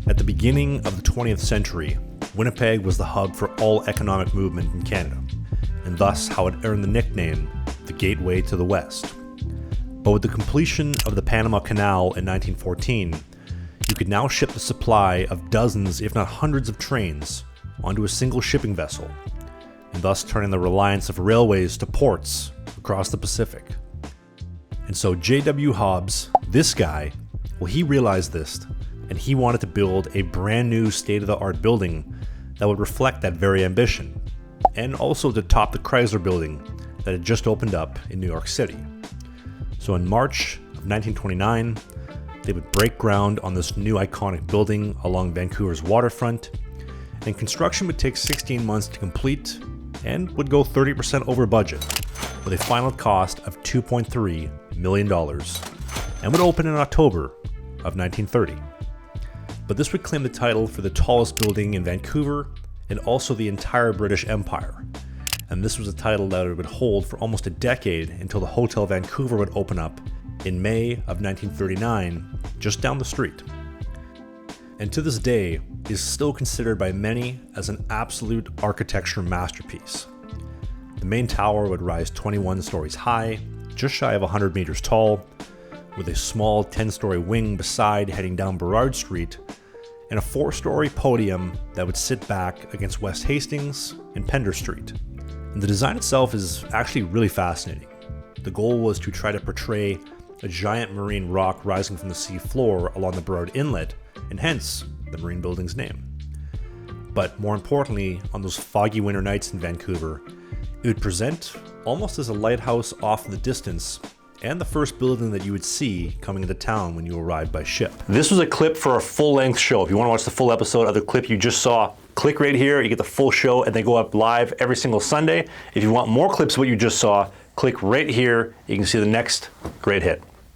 At the beginning of the 20th century, Winnipeg was the hub for all economic movement in Canada, and thus how it earned the nickname, the Gateway to the West. But with the completion of the Panama Canal in 1914, you could now ship the supply of dozens, if not hundreds of trains onto a single shipping vessel, and thus turning the reliance of railways to ports across the Pacific. And so J.W. Hobbs, this guy, well, he realized this, and he wanted to build a brand new state-of-the-art building that would reflect that very ambition, and also to top the Chrysler Building that had just opened up in New York City. So in March of 1929, they would break ground on this new iconic building along Vancouver's waterfront, and construction would take 16 months to complete and would go 30% over budget, with a final cost of $2.3 million, and would open in October of 1930. But this would claim the title for the tallest building in Vancouver and also the entire British Empire. And this was a title that it would hold for almost a decade until the Hotel Vancouver would open up in May of 1939, just down the street. And to this day, is still considered by many as an absolute architecture masterpiece. The main tower would rise 21 stories high, just shy of 100 meters tall, with a small 10-story wing beside heading down Burrard Street, and a 4-story podium that would sit back against West Hastings and Pender Street. And the design itself is actually really fascinating. The goal was to try to portray a giant marine rock rising from the sea floor along the Burrard Inlet, and hence the marine building's name. But more importantly, on those foggy winter nights in Vancouver, it would present almost as a lighthouse off in the distance, and the first building that you would see coming into town when you arrived by ship. This was a clip for a full-length show. If you want to watch the full episode of the clip you just saw, click right here, you get the full show, and they go up live every single Sunday. If you want more clips of what you just saw, click right here, you can see the next great hit.